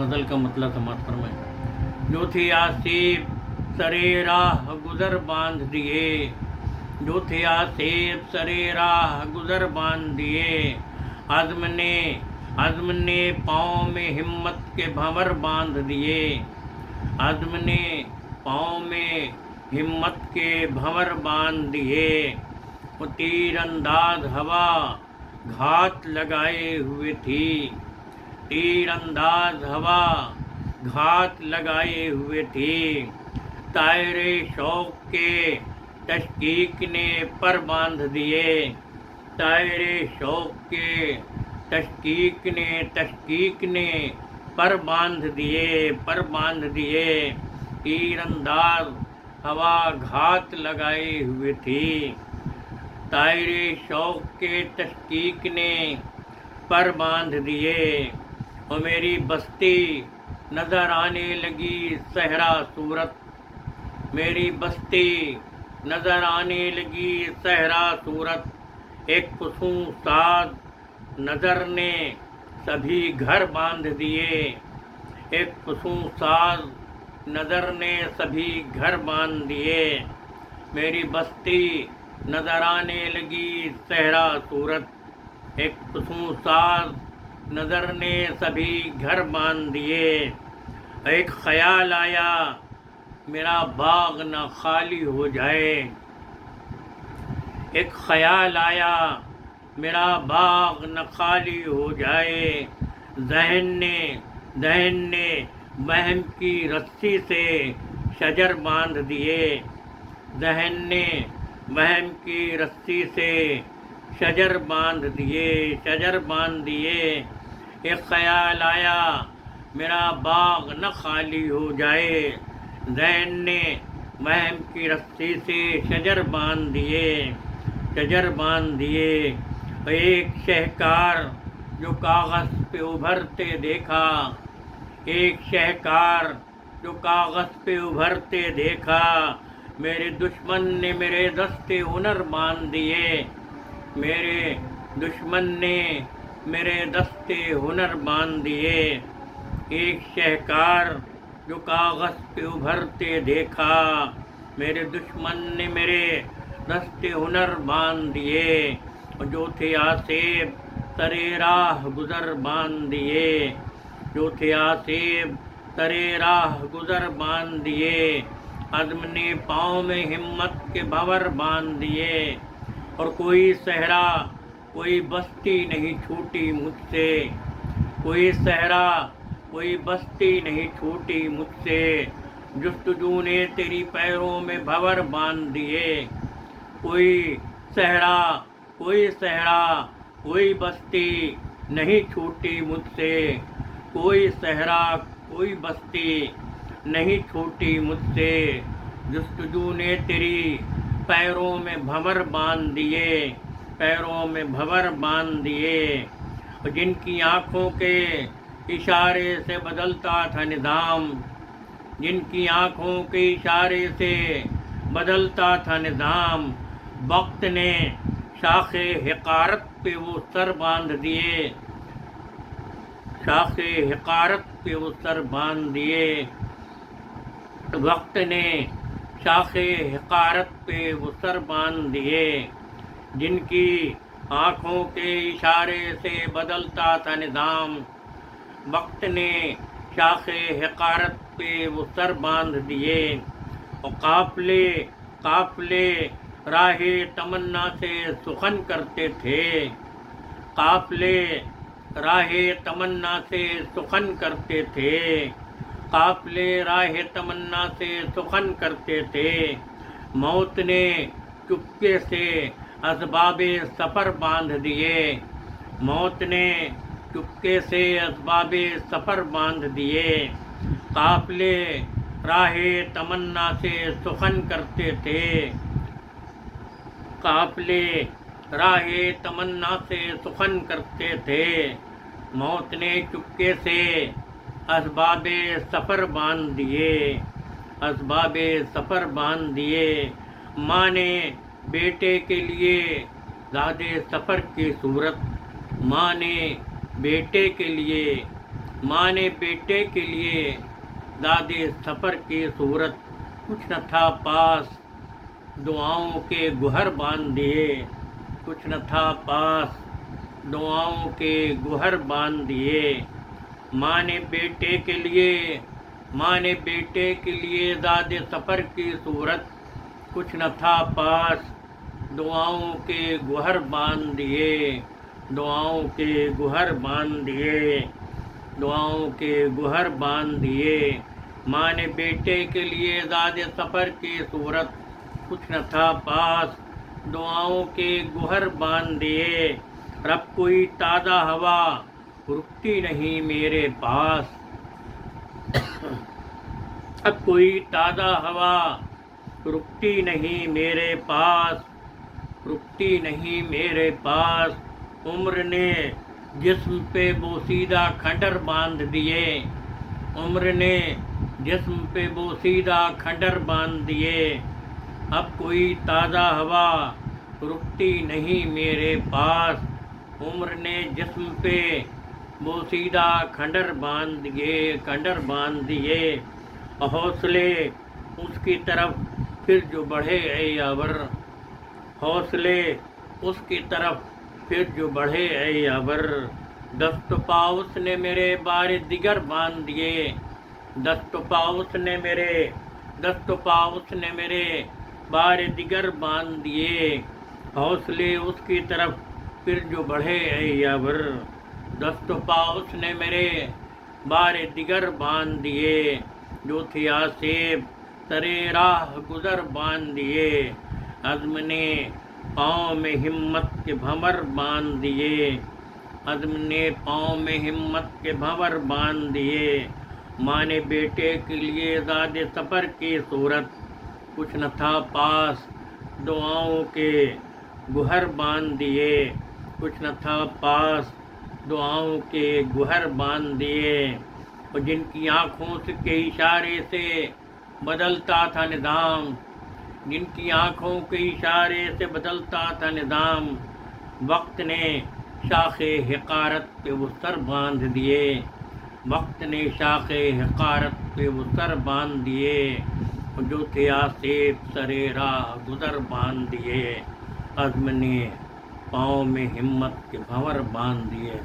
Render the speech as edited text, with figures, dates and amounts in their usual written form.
غزل کا مطلب سماعت فرمائیں۔ جو تھے آصف سرے راہ گزر باندھ دیے، جو تھے آصف سرے راہ گزر باندھ دیے، عزم نے پاؤں میں ہمت کے بھنور باندھ دیے، عزم نے پاؤں میں ہمت کے بھنور باندھ دیے۔ وہ تیر انداز ہوا گھات لگائے ہوئے تھی، تیر انداز ہوا گھات لگائے ہوئے تھی، طائر شوق کے تشکیک نے پر باندھ دیے، طائر شوق کے تشکیک نے پر باندھ دیے، تیر انداز ہوا گھات لگائے ہوئے تھی، طائر شوق کے تشکیک نے پر باندھ دیے۔ اور میری بستی نظر آنے لگی صحرا صورت، میری بستی نظر آنے لگی صحرا صورت، ایک فسوں ساز نظر نے سبھی گھر باندھ دیے، ایک فسوں ساز نظر نے سبھی گھر باندھ دیے۔ میری بستی نظر آنے لگی صحرا صورت، ایک فسوں ساز نظر نے سبھی گھر باندھ دیے۔ ایک خیال آیا میرا باغ نہ خالی ہو جائے، ایک خیال آیا میرا باغ نہ خالی ہو جائے، ذہن نے وہم کی رسی سے شجر باندھ دیے، ذہن نے وہم کی رسی سے شجر باندھ دیے۔ ایک خیال آیا میرا باغ نہ خالی ہو جائے، ذہن نے وہم کی رسی سے شجر باندھ دیے۔ ایک شہکار جو کاغذ پہ ابھرتے دیکھا، ایک شہکار جو کاغذ پہ ابھرتے دیکھا، میرے دشمن نے میرے دستے ہنر باندھ دیے، میرے دشمن نے میرے دستے ہنر باندھ دیے۔ ایک شہکار جو کاغذ پہ ابھرتے دیکھا، میرے دشمن نے میرے دستے ہنر باندھ دیے۔ جو تھے آصف سرے راہ گزر باندھ دیے، جو تھے آصف سرے راہ گزر باندھ دیے، عزم نے پاؤں میں ہمت کے بھنور باندھ دیے۔ اور کوئی صحرا کوئی بستی نہیں چھوٹی مجھ سے، کوئی صحرا کوئی بستی نہیں چھوٹی مجھ سے، جستجو نے تیری پیروں میں بھنور باندھ دیے۔ کوئی صحرا کوئی بستی نہیں چھوٹی مجھ سے، کوئی صحرا کوئی بستی نہیں چھوٹی مجھ سے، جستجو نے تیری پیروں میں بھنور باندھ دیے۔ جن کی آنکھوں کے اشارے سے بدلتا تھا نظام، جن کی آنکھوں کے اشارے سے بدلتا تھا نظام، وقت نے شاخ حقارت پہ وہ سر باندھ دیے، شاخ حقارت پہ وہ سر باندھ دیے، وقت نے شاخ حقارت پہ وہ سر باندھ دیے۔ جن کی آنکھوں کے اشارے سے بدلتا تھا نظام، وقت نے شاخ حقارت پہ وہ سر باندھ دیے۔ اور قافلے راہ تمنا سے سخن کرتے تھے، قافلے راہ تمنا سے سخن کرتے تھے، قافلے راہ تمنا سے سخن کرتے تھے، موت نے چپکے سے اسباب سفر باندھ دیے، موت نے چپکے سے اسباب سفر باندھ دیے۔ قافلے راہ تمنا سے سخن کرتے تھے، قافلے راہ تمنا سے سخن کرتے تھے، موت نے چپکے سے اسباب سفر باندھ دیے، اسباب سفر باندھ دیے۔ ماں نے بیٹے کے لیے زادے سفر کی صورت، ماں نے بیٹے کے لیے ماں نے بیٹے کے لیے دادے سفر کی صورت، کچھ نہ تھا پاس دعاؤں کے گوہر باندھ دیے، کچھ نہ تھا پاس دعاؤں کے گوہر باندھ دیے۔ ماں نے بیٹے کے لیے دادے سفر کی صورت، کچھ نہ تھا پاس دعاؤں کے گوہر باندھ دیے، دعاؤں کے گوہر باندھ دیے، دعاؤں کے گوہر باندھ دیے۔ ماں نے بیٹے کے لیے دادے سفر کی صورت، کچھ نہ تھا پاس دعاؤں کے گوہر باندھ دیے۔ رب کوئی تازہ ہوا رکتی نہیں میرے پاس، اب کوئی تازہ ہوا رکتی نہیں میرے پاس، رکتی نہیں میرے پاس۔ عمر نے جسم پہ بوسیدہ کھنڈر باندھ دیے، عمر نے جسم پہ بوسیدہ کھنڈر باندھ دیے۔ اب کوئی تازہ ہوا رکتی نہیں میرے پاس، عمر نے جسم پہ بوسیدہ کھنڈر باندھ دیے۔ حوصلے اس کی طرف پھر جو بڑھے اے یاور، حوصلے اس کی طرف پھر جو بڑھے اے یاور۔ دست و پاؤں اس نے میرے بار دیگر باندھ دیے، دست و پاؤں اس نے میرے بار دیگر باندھ دیے۔ حوصلے اس کی طرف پھر جو بڑھے اے یاور، دست و پاؤں اس نے میرے بار دیگر باندھ دیے۔ جو تھی آسیب سرے راہ گزر باندھ دیے، عزم نے پاؤں میں ہمت کے بھنور باندھ دیے، عزم نے پاؤں میں ہمت کے بھنور باندھ دیے۔ ماں نے بیٹے کے لیے دادے سفر کی صورت، کچھ نہ تھا پاس دعاؤں کے گوہر باندھ دیے، کچھ نہ تھا پاس دعاؤں کے گوہر باندھ دیے۔ اور جن کی آنکھوں کے اشارے سے بدلتا تھا نظام، جن کی آنکھوں کے اشارے سے بدلتا تھا نظام، وقت نے شاخ حقارت پہ وہ سر باندھ دیے، وقت نے شاخ حقارت پہ وہ سر باندھ دیے۔ جو تھے آسیب سرے راہ گزر باندھ دیے، عزم نے پاؤں میں ہمت کے بھنور باندھ دیے۔